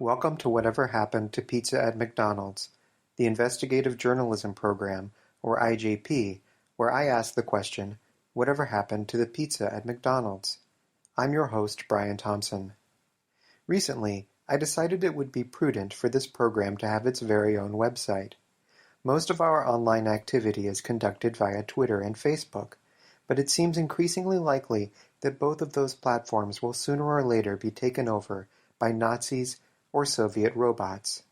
Welcome to Whatever Happened to Pizza at McDonald's, the investigative journalism program, or IJP, where I ask the question, whatever happened to the pizza at McDonald's? I'm your host, Brian Thompson. Recently, I decided it would be prudent for this program to have its very own website. Most of our online activity is conducted via Twitter and Facebook, but it seems increasingly likely that both of those platforms will sooner or later be taken over by Nazis or Soviet robots.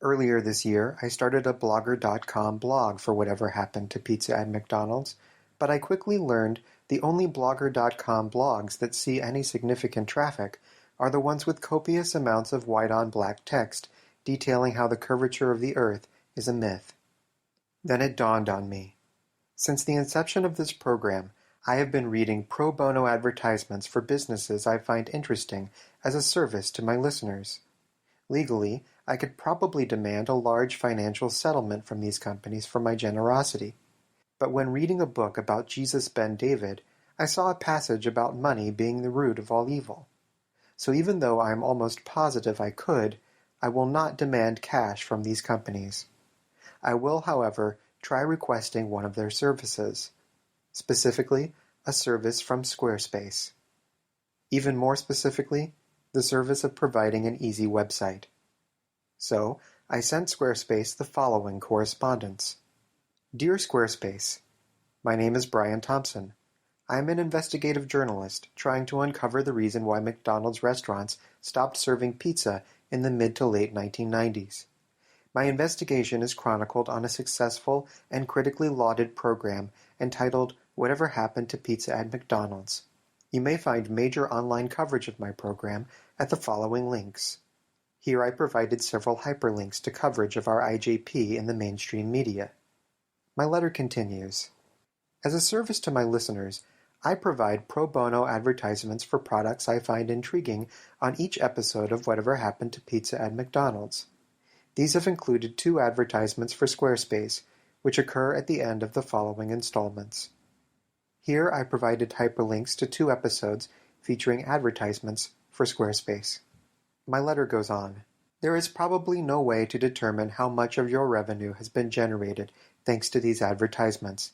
Earlier this year, I started a Blogger.com blog for whatever happened to pizza at McDonald's, but I quickly learned the only Blogger.com blogs that see any significant traffic are the ones with copious amounts of white-on-black text detailing how the curvature of the Earth is a myth. Then it dawned on me. Since the inception of this program, I have been reading pro bono advertisements for businesses I find interesting as a service to my listeners. Legally, I could probably demand a large financial settlement from these companies for my generosity. But when reading a book about Jesus ben David, I saw a passage about money being the root of all evil. So even though I am almost positive I could, I will not demand cash from these companies. I will, however, try requesting one of their services. Specifically, a service from Squarespace. Even more specifically, the service of providing an easy website. So, I sent Squarespace the following correspondence. Dear Squarespace, my name is Brian Thompson. I am an investigative journalist trying to uncover the reason why McDonald's restaurants stopped serving pizza in the mid to late 1990s. My investigation is chronicled on a successful and critically lauded program entitled Whatever Happened to Pizza at McDonald's. You may find major online coverage of my program at the following links. Here I provided several hyperlinks to coverage of our IJP in the mainstream media. My letter continues. As a service to my listeners, I provide pro bono advertisements for products I find intriguing on each episode of Whatever Happened to Pizza at McDonald's. These have included 2 advertisements for Squarespace, which occur at the end of the following installments. Here I provided hyperlinks to 2 episodes featuring advertisements for Squarespace. My letter goes on. There is probably no way to determine how much of your revenue has been generated thanks to these advertisements,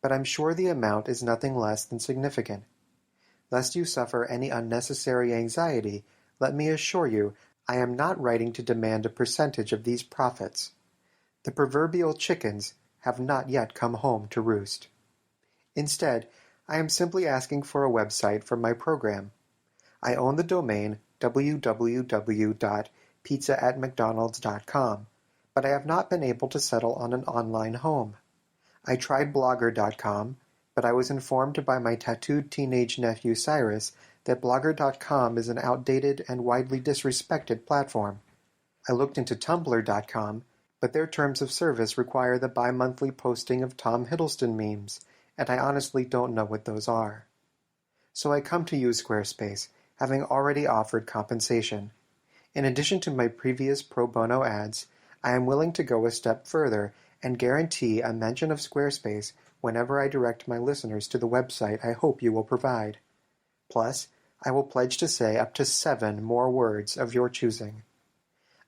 but I'm sure the amount is nothing less than significant. Lest you suffer any unnecessary anxiety, let me assure you I am not writing to demand a percentage of these profits. The proverbial chickens have not yet come home to roost. Instead, I am simply asking for a website for my program. I own the domain www.pizzaatmcdonalds.com, but I have not been able to settle on an online home. I tried Blogger.com, but I was informed by my tattooed teenage nephew Cyrus that Blogger.com is an outdated and widely disrespected platform. I looked into Tumblr.com, but their terms of service require the bi-monthly posting of Tom Hiddleston memes, and I honestly don't know what those are. So I come to you, Squarespace, having already offered compensation. In addition to my previous pro bono ads, I am willing to go a step further and guarantee a mention of Squarespace whenever I direct my listeners to the website I hope you will provide. Plus, I will pledge to say up to 7 more words of your choosing.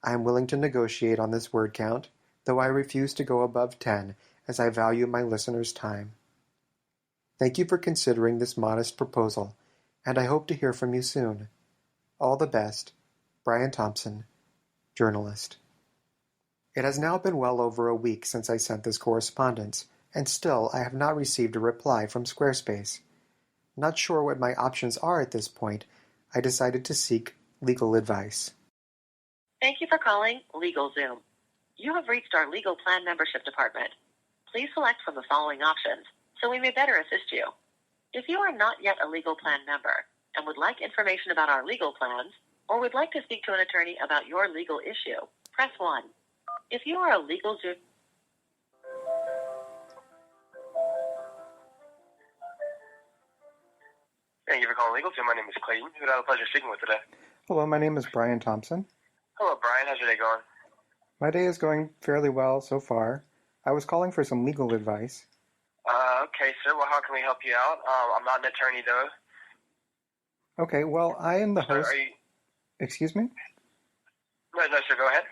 I am willing to negotiate on this word count, though I refuse to go above 10 as I value my listeners' time. Thank you for considering this modest proposal, and I hope to hear from you soon. All the best, Brian Thompson, journalist. It has now been well over a week since I sent this correspondence, and still I have not received a reply from Squarespace. Not sure what my options are at this point, I decided to seek legal advice. Thank you for calling LegalZoom. You have reached our legal plan membership department. Please select from the following options so we may better assist you. If you are not yet a legal plan member and would like information about our legal plans or would like to speak to an attorney about your legal issue, press 1. If you are a LegalZoom... Thank you for calling LegalZoom. My name is Clayton. Who do I have the pleasure of speaking with today? Hello, my name is Brian Thompson. Hello, Brian. How's your day going? My day is going fairly well so far. I was calling for some legal advice. Okay, sir. Well, how can we help you out? I'm not an attorney, though. Okay, well, I am the So host... are you... Excuse me? No, sir, go ahead.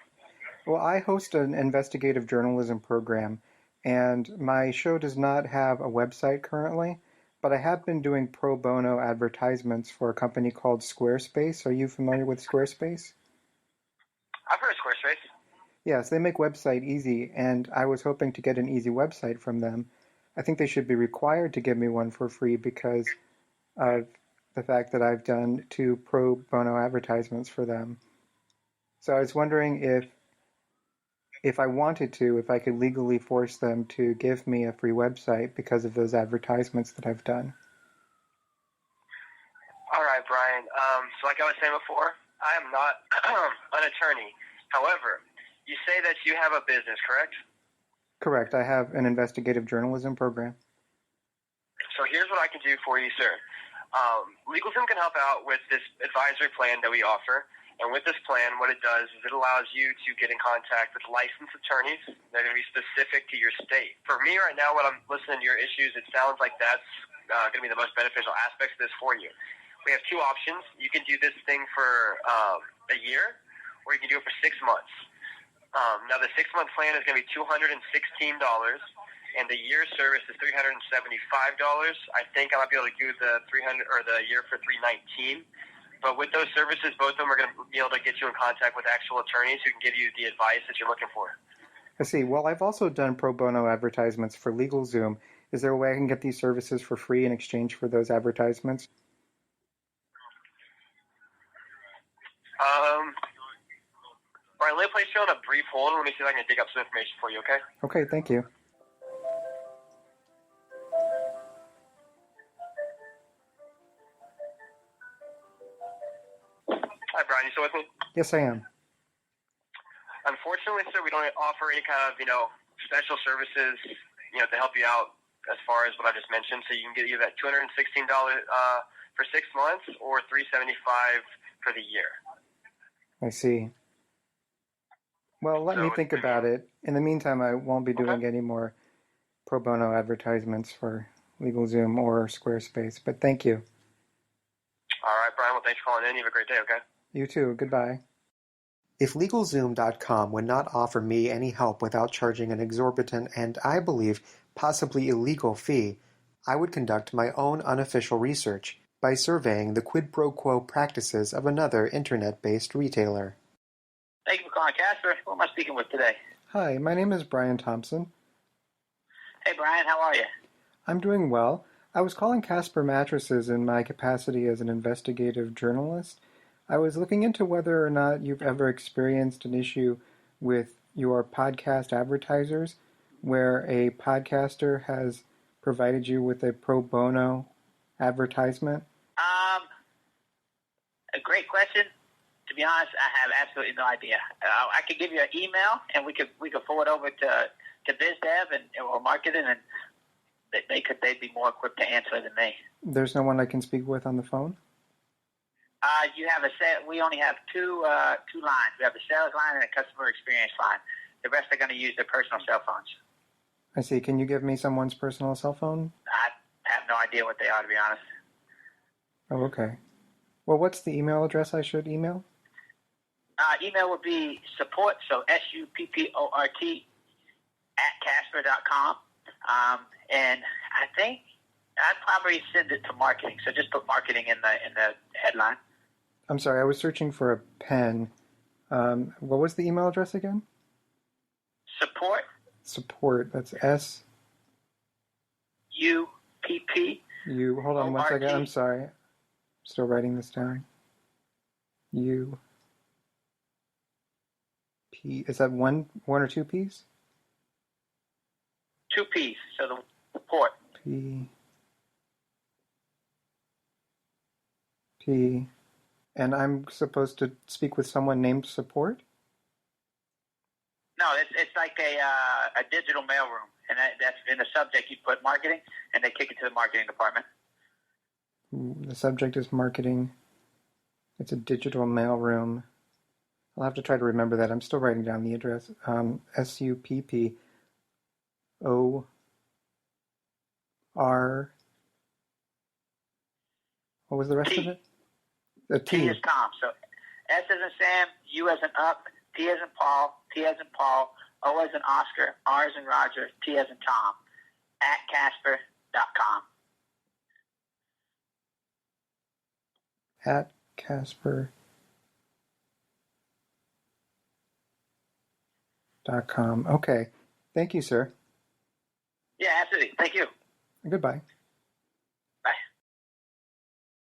Well, I host an investigative journalism program, and my show does not have a website currently, but I have been doing pro bono advertisements for a company called Squarespace. Are you familiar with Squarespace? I've heard of Squarespace. Yes, they make website easy, and I was hoping to get an easy website from them. I think they should be required to give me one for free because of the fact that I've done 2 pro bono advertisements for them. So I was wondering if I wanted to, if I could legally force them to give me a free website because of those advertisements that I've done. All right, Brian. So like I was saying before, I am not an attorney. However, you say that you have a business, correct? Correct. I have an investigative journalism program. So here's what I can do for you, sir. LegalZoom can help out with this advisory plan that we offer. And with this plan, what it does is it allows you to get in contact with licensed attorneys that are going to be specific to your state. For me right now, when I'm listening to your issues, it sounds like that's going to be the most beneficial aspects of this for you. We have 2 options. You can do this thing for a year, or you can do it for 6 months. Now, the 6-month plan is going to be $216, and the year service is $375. I think I might be able to do the year for $319. But with those services, both of them are going to be able to get you in contact with actual attorneys who can give you the advice that you're looking for. I see. Well, I've also done pro bono advertisements for LegalZoom. Is there a way I can get these services for free in exchange for those advertisements? Brian, let me place you on a brief hold. Let me see if I can dig up some information for you, okay? Okay, thank you. Hi, Brian. You still with me? Yes, I am. Unfortunately, sir, we don't offer any kind of, special services, to help you out as far as what I just mentioned. So you can get either that $216 for 6 months or $375 for the year. I see. Well, let me think about it. In the meantime, I won't be doing any more pro bono advertisements for LegalZoom or Squarespace, but thank you. All right, Brian. Well, thanks for calling in. You have a great day, okay? You too. Goodbye. If LegalZoom.com would not offer me any help without charging an exorbitant and, I believe, possibly illegal fee, I would conduct my own unofficial research by surveying the quid pro quo practices of another internet-based retailer. Thank you for calling Casper. Who am I speaking with today? Hi, my name is Brian Thompson. Hey, Brian. How are you? I'm doing well. I was calling Casper Mattresses in my capacity as an investigative journalist. I was looking into whether or not you've ever experienced an issue with your podcast advertisers where a podcaster has provided you with a pro bono advertisement. A great question. To be honest, I have absolutely no idea. I could give you an email, and we could forward over to BizDev or marketing, and they'd be more equipped to answer than me. There's no one I can speak with on the phone? You have we only have two lines. We have a sales line and a customer experience line. The rest are going to use their personal cell phones. I see. Can you give me someone's personal cell phone? I have no idea what they are, to be honest. Oh, okay. Well, what's the email address I should email? Email would be support, so SUPPORT @Casper.com. And I think I'd probably send it to marketing. So just put marketing in the headline. I'm sorry, I was searching for a pen. What was the email address again? Support. Support. That's S. UPP. Hold on one second. I'm sorry. I'm still writing this down. U. P. Is that one or two P's? 2 P's. So the support. P. And I'm supposed to speak with someone named Support? No, it's like a digital mailroom, and that's in the subject you put marketing, and they kick it to the marketing department. The subject is marketing. It's a digital mailroom. I'll have to try to remember that. I'm still writing down the address. SUPPOR. What was the rest of it? The T is Tom. So S as in Sam, U as in up, P as in Paul, T as in Paul, O as in Oscar, R as in Roger, T as in Tom, @Casper.com. @Casper.com. Okay. Thank you, sir. Yeah, absolutely. Thank you. Goodbye. Bye.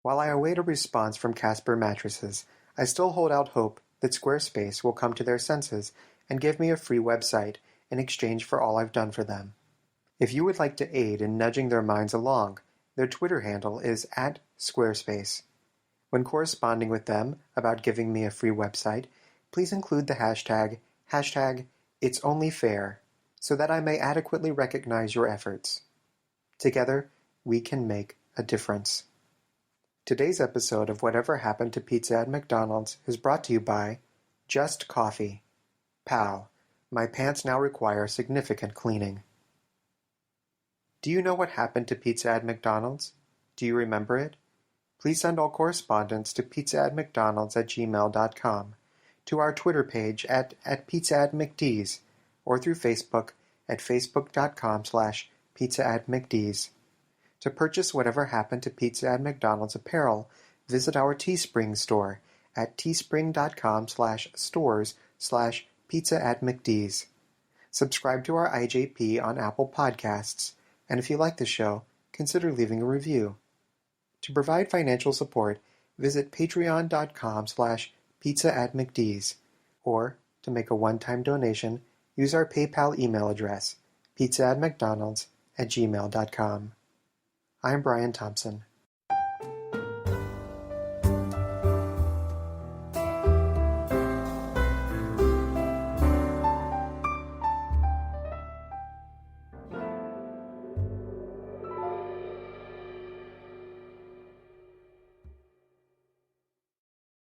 While I await a response from Casper Mattresses, I still hold out hope that Squarespace will come to their senses and give me a free website in exchange for all I've done for them. If you would like to aid in nudging their minds along, their Twitter handle is @Squarespace. When corresponding with them about giving me a free website, please include the hashtag #It'sOnlyFair so that I may adequately recognize your efforts. Together, we can make a difference. Today's episode of Whatever Happened to Pizza at McDonald's is brought to you by Just Coffee. Pal, my pants now require significant cleaning. Do you know what happened to pizza at McDonald's? Do you remember it? Please send all correspondence to pizza@mcdonalds@gmail.com, to our Twitter page at pizza@mcd's, or through Facebook at facebook.com/pizza@mcd's. To purchase Whatever Happened to Pizza at McDonald's apparel, visit our Teespring store at teespring.com/stores/pizza@mcd's. Subscribe to our IJP on Apple Podcasts, and if you like the show, consider leaving a review. To provide financial support, visit patreon.com/pizza@mcd's, or to make a one-time donation, use our PayPal email address, pizza@mcdonalds@gmail.com. I'm Brian Thompson.